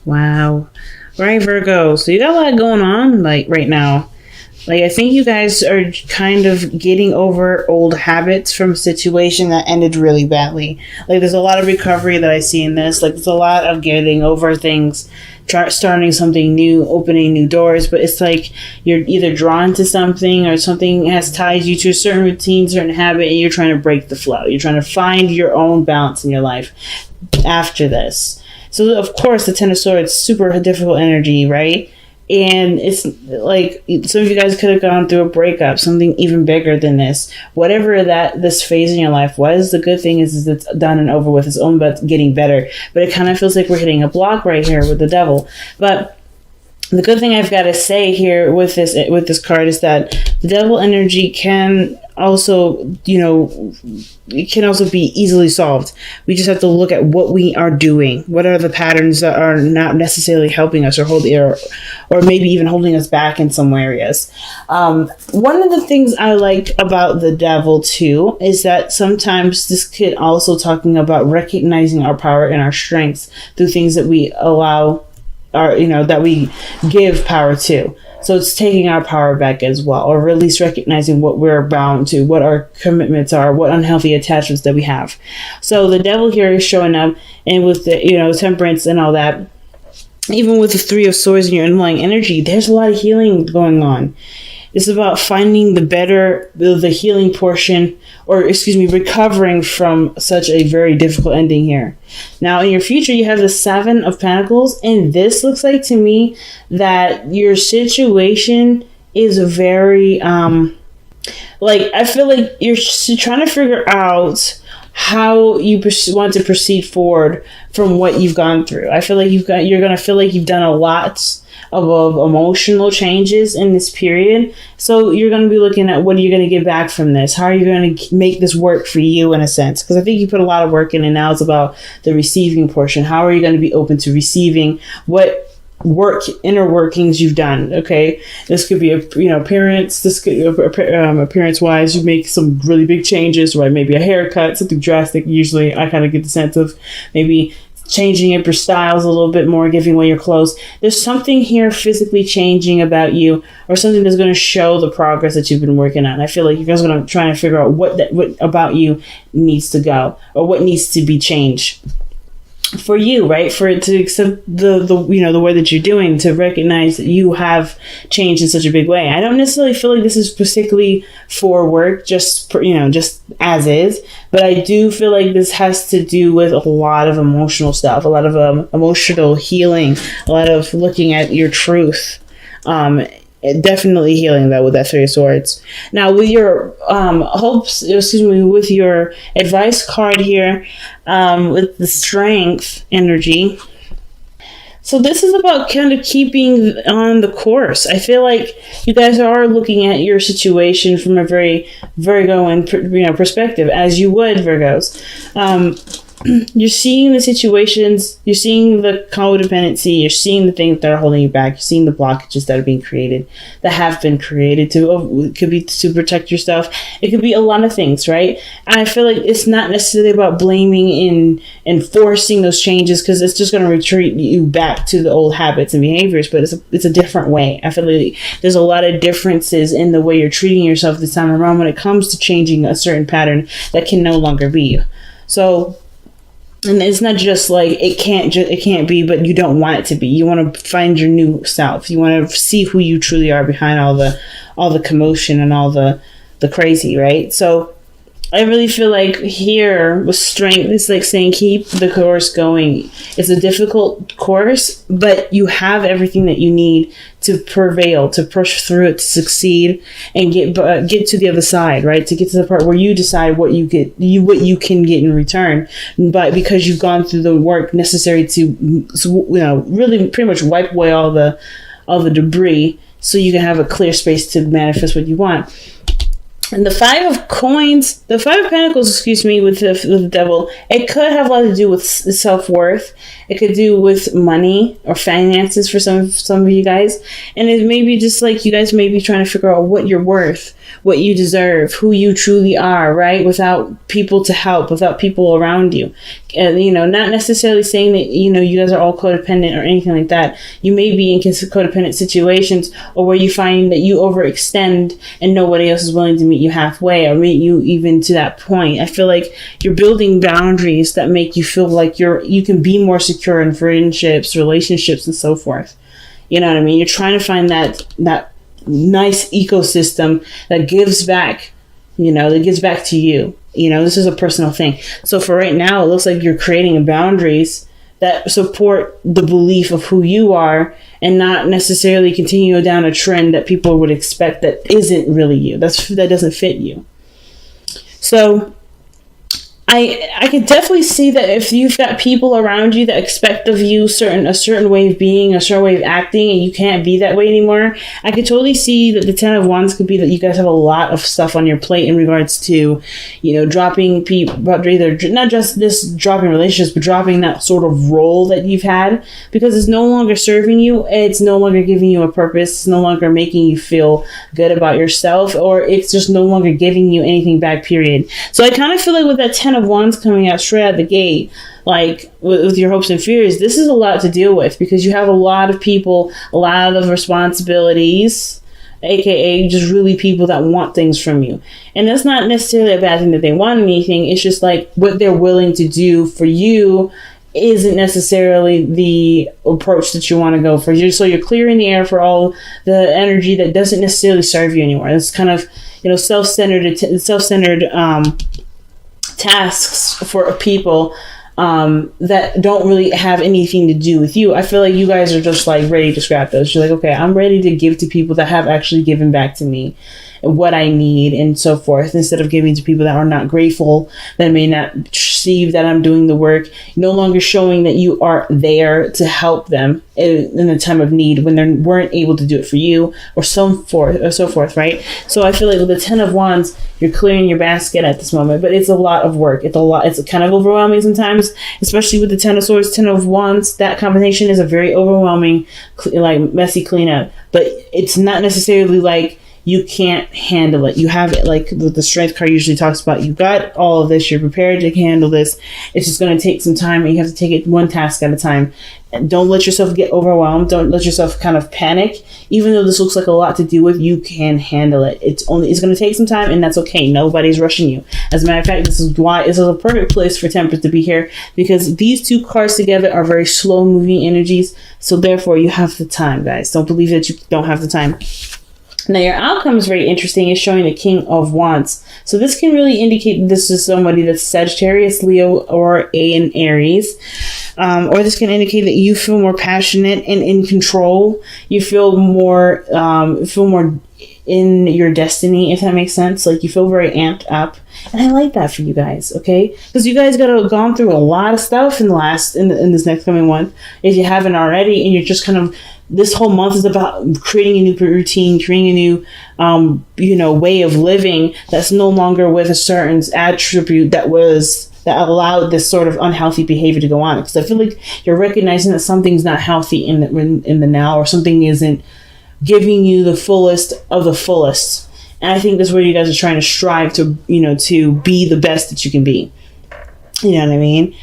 Wow. Right, Virgo. So you got a lot going on like right now. Like, I think you guys are kind of getting over old habits from a situation that ended really badly. Like, there's a lot of recovery that I see in this. Like, there's a lot of getting over things, starting something new, opening new doors. But it's like you're either drawn to something or something has tied you to a certain routine, certain habit, and you're trying to break the flow. You're trying to find your own balance in your life after this. So, of course, the Ten of Swords, super difficult energy, right? And it's like some of you guys could have gone through a breakup, something even bigger than this. Whatever that this phase in your life was, the good thing is it's done and over with. It's only about getting better. But it kind of feels like we're hitting a block right here with the devil. But the good thing I've got to say here with this card is that the devil energy can also, it can also be easily solved. We just have to look at what we are doing. What are the patterns that are not necessarily helping us or maybe even holding us back in some areas. One of the things I like about the devil too is that sometimes this could also talking about recognizing our power and our strengths through things that we allow that we give power to. So it's taking our power back as well, or at least recognizing what we're bound to, what our commitments are, what unhealthy attachments that we have. So the devil here is showing up, and with the, temperance and all that, even with the Three of Swords in your underlying energy, there's a lot of healing going on. It's about finding the healing portion, recovering from such a very difficult ending here. Now, in your future, you have the Seven of Pentacles, and this looks like to me that your situation is very, I feel like you're trying to figure out how you want to proceed forward from what you've gone through. I feel like you're going to feel like you've done a lot of emotional changes in this period. So you're going to be looking at what are you going to get back from this? How are you going to make this work for you in a sense? Because I think you put a lot of work in, and now it's about the receiving portion. How are you going to be open to receiving what inner workings you've done? Okay, this could be appearance. This could appearance wise, you make some really big changes, right? Maybe a haircut, something drastic. Usually I kind of get the sense of maybe changing up your styles a little bit more, giving away your clothes. There's something here physically changing about you, or something that's going to show the progress that you've been working on. I feel like you guys are going to try to figure out what about you needs to go, or what needs to be changed for you, right? For it to accept the way that you're doing, to recognize that you have changed in such a big way. I don't necessarily feel like this is particularly for work, just as is, but I do feel like this has to do with a lot of emotional stuff, a lot of emotional healing, a lot of looking at your truth. Definitely healing that with that Three of Swords. Now, with your with your advice card here, with the Strength energy. So this is about kind of keeping on the course. I feel like you guys are looking at your situation from a very Virgo perspective, as you would, Virgos. You're seeing the situations, you're seeing the codependency, you're seeing the things that are holding you back, you're seeing the blockages that are being created, that have been created it could be to protect yourself. It could be a lot of things, right? And I feel like it's not necessarily about blaming and forcing those changes, because it's just going to retreat you back to the old habits and behaviors, but it's a different way. I feel like there's a lot of differences in the way you're treating yourself this time around when it comes to changing a certain pattern that can no longer be you. So, and it's not just like it can't be, but you don't want it to be. You want to find your new self. You want to see who you truly are behind all the commotion and all the crazy, right? So I really feel like here with Strength, it's like saying keep the course going. It's a difficult course, but you have everything that you need to prevail, to push through it, to succeed, and get to the other side, right? To get to the part where you decide what you can get in return. But because you've gone through the work necessary to really pretty much wipe away all the debris, so you can have a clear space to manifest what you want. And the Five of Pentacles, excuse me, with the Devil, it could have a lot to do with self-worth. It could do with money or finances for some of you guys. And it may be just like you guys may be trying to figure out what you're worth, what you deserve, who you truly are, right? Without people to help, without people around you. You know, not necessarily saying that, you know, you guys are all codependent or anything like that. You may be in codependent situations, or where you find that you overextend and nobody else is willing to meet you halfway or meet you even to that point. I feel like you're building boundaries that make you feel like you can be more secure in friendships, relationships, and so forth. You know what I mean? You're trying to find that nice ecosystem that gives back, you know, that gives back to you. You know, this is a personal thing. So for right now, it looks like you're creating downdrays that support the belief of who you are and not necessarily continue down a trend that people would expect that isn't really you. That doesn't fit you. So I could definitely see that if you've got people around you that expect of you a certain way of being, a certain way of acting, and you can't be that way anymore, I could totally see that the Ten of Wands could be that you guys have a lot of stuff on your plate in regards to, you know, dropping people, but either not just this dropping relationships, but dropping that sort of role that you've had, because it's no longer serving you, it's no longer giving you a purpose, it's no longer making you feel good about yourself, or it's just no longer giving you anything back, period. So I kind of feel like with that Ten of Wands coming out straight out the gate, like with your hopes and fears, this is a lot to deal with because you have a lot of people, a lot of responsibilities, aka just really people that want things from you. And that's not necessarily a bad thing that they want anything. It's just like what they're willing to do for you isn't necessarily the approach that you want to go for. So you're clearing the air for all the energy that doesn't necessarily serve you anymore. It's kind of, you know, self-centered tasks for people that don't really have anything to do with you. I feel like you guys are just like ready to scrap those. You're like, okay, I'm ready to give to people that have actually given back to me what I need and so forth, instead of giving to people that are not grateful, that may not perceive that I'm doing the work, no longer showing that you are there to help them in a time of need when they weren't able to do it for you, or so forth, right? So I feel like with the Ten of Wands, you're clearing your basket at this moment, but it's a lot of work. It's kind of overwhelming sometimes, especially with the Ten of Swords, Ten of Wands. That combination is a very overwhelming, like messy cleanup, but it's not necessarily like you can't handle it. You have it, like the Strength card usually talks about. You got all of this. You're prepared to handle this. It's just going to take some time, and you have to take it one task at a time. And don't let yourself get overwhelmed. Don't let yourself kind of panic. Even though this looks like a lot to deal with, you can handle it. It's going to take some time, and that's okay. Nobody's rushing you. As a matter of fact, this is why this is a perfect place for Temperance to be here, because these two cards together are very slow moving energies. So therefore, you have the time, guys. Don't believe that you don't have the time. Now, your outcome is very interesting. It's showing the King of Wands. So this can really indicate that this is somebody that's Sagittarius, Leo, or an Aries. Or this can indicate that you feel more passionate and in control. You feel more in your destiny, if that makes sense. Like you feel very amped up. And I like that for you guys, okay? Because you guys gone through a lot of stuff in this next coming month, if you haven't already, and you're just kind of, this whole month is about creating a new routine, creating a new, way of living that's no longer with a certain attribute that allowed this sort of unhealthy behavior to go on. Because I feel like you're recognizing that something's not healthy in the now, or something isn't giving you the fullest of the fullest. And I think that's where you guys are trying to strive to, to be the best that you can be. You know what I mean?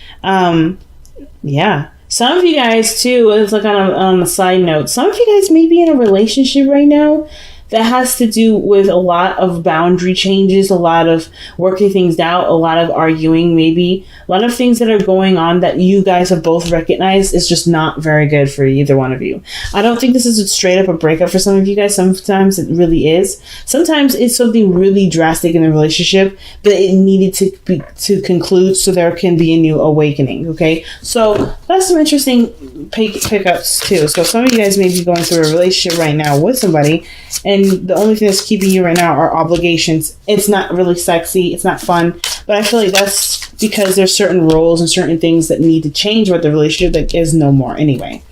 Yeah. Some of you guys, too, it's like on a side note, some of you guys may be in a relationship right now that has to do with a lot of boundary changes, a lot of working things out, a lot of arguing, maybe a lot of things that are going on that you guys have both recognized is just not very good for either one of you. I don't think this is straight up a breakup for some of you guys. Sometimes it really is. Sometimes it's something really drastic in the relationship, but it needed to conclude so there can be a new awakening. Okay, so that's some interesting pickups too. So some of you guys may be going through a relationship right now with somebody, and the only thing that's keeping you right now are obligations. It's not really sexy. It's not fun. But I feel like that's because there's certain roles and certain things that need to change with the relationship that is no more anyway.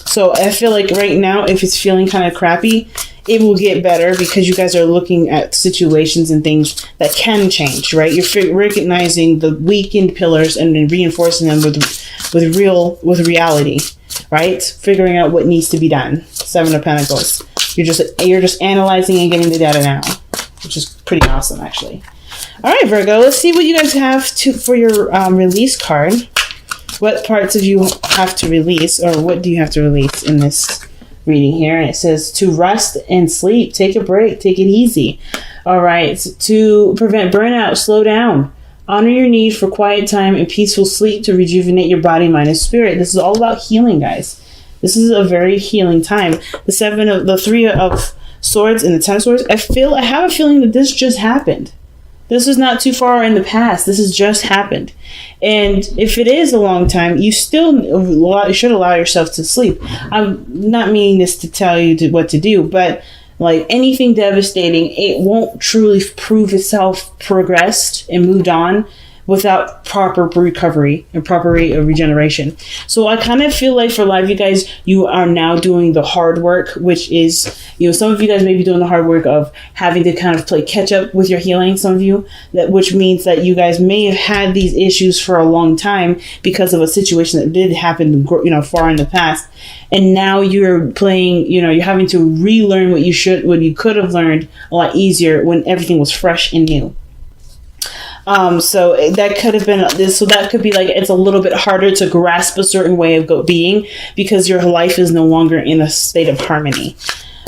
So I feel like right now, if it's feeling kind of crappy, it will get better because you guys are looking at situations and things that can change, right? You're recognizing the weakened pillars and then reinforcing them with reality, right? Figuring out what needs to be done. Seven of Pentacles. You're just analyzing and getting the data now, which is pretty awesome, actually. All right, Virgo, let's see what you guys have for your release card. What parts of you have to release, or what do you have to release in this reading here? And it says to rest and sleep, take a break, take it easy. All right, to prevent burnout, slow down. Honor your need for quiet time and peaceful sleep to rejuvenate your body, mind, and spirit. This is all about healing, guys. This is a very healing time. The Three of Swords and the Ten of Swords. I have a feeling that this just happened. This is not too far in the past. This has just happened. And if it is a long time, you still should allow yourself to sleep. I'm not meaning this to tell you what to do, but like anything devastating, it won't truly prove itself progressed and moved on without proper recovery and proper regeneration. So I kind of feel like for a lot of you guys, you are now doing the hard work, which is, some of you guys may be doing the hard work of having to kind of play catch up with your healing. Some of you, which means that you guys may have had these issues for a long time because of a situation that did happen, far in the past. And now you're playing, you're having to relearn what you could have learned a lot easier when everything was fresh and new. So that could have been this. So that could be like, it's a little bit harder to grasp a certain way of being because your life is no longer in a state of harmony.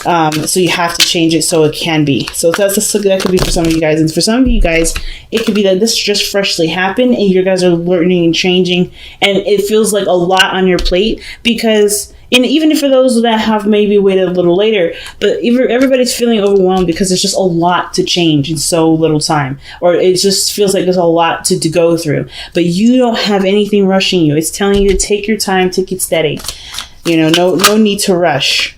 So you have to change it so it can be. So that could be for some of you guys. And for some of you guys, it could be that this just freshly happened and you guys are learning and changing. And it feels like a lot on your plate because, and even for those that have maybe waited a little later, but everybody's feeling overwhelmed because there's just a lot to change in so little time, or it just feels like there's a lot to go through, but you don't have anything rushing you. It's telling you to take your time, take it steady. No need to rush.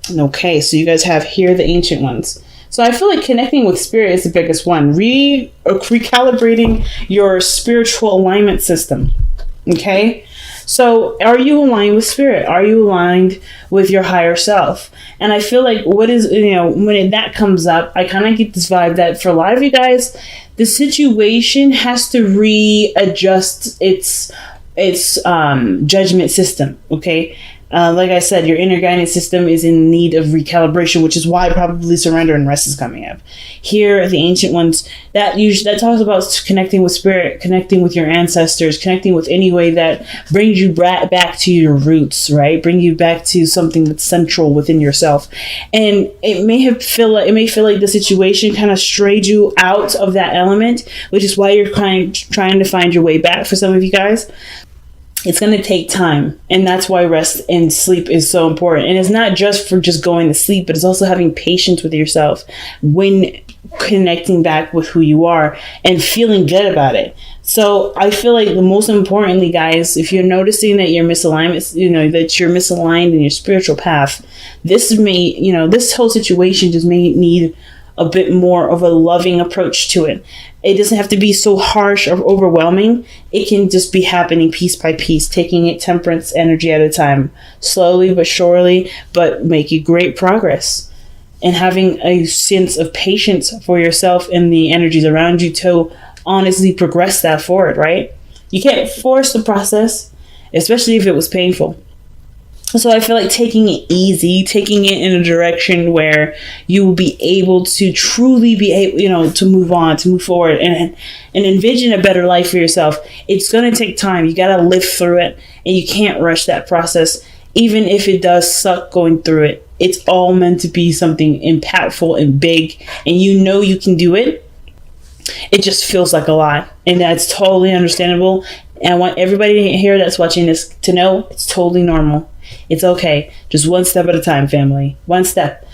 Okay, so you guys have here the Ancient Ones. So I feel like connecting with spirit is the biggest one. Recalibrating your spiritual alignment system. Okay? So are you aligned with spirit? Are you aligned with your higher self? And I feel like when that comes up, I kind of get this vibe that for a lot of you guys, the situation has to readjust its judgment system. Okay. Like I said, your inner guidance system is in need of recalibration, which is why probably surrender and rest is coming up. Here, the Ancient Ones, that talks about connecting with spirit, connecting with your ancestors, connecting with any way that brings you back to your roots, right? Bring you back to something that's central within yourself. And it may feel like the situation kind of strayed you out of that element, which is why you're trying to find your way back for some of you guys. It's going to take time, and that's why rest and sleep is so important. And it's not just for just going to sleep, but it's also having patience with yourself when connecting back with who you are and feeling good about it. So I feel like the most importantly, guys, if you're noticing that you're misalignment, that you're misaligned in your spiritual path, this whole situation just may need a bit more of a loving approach to it. It doesn't have to be so harsh or overwhelming. It can just be happening piece by piece, taking it temperance energy at a time, slowly but surely, but making great progress and having a sense of patience for yourself and the energies around you to honestly progress that forward, right? You can't force the process, especially if it was painful. So I feel like taking it easy, taking it in a direction where you will be able to truly be able, to move on, to move forward and envision a better life for yourself. It's going to take time. You got to live through it, and you can't rush that process. Even if it does suck going through it, it's all meant to be something impactful and big, and you can do it. It just feels like a lot, and that's totally understandable. And I want everybody here that's watching this to know it's totally normal. It's okay. Just one step at a time, family. One step.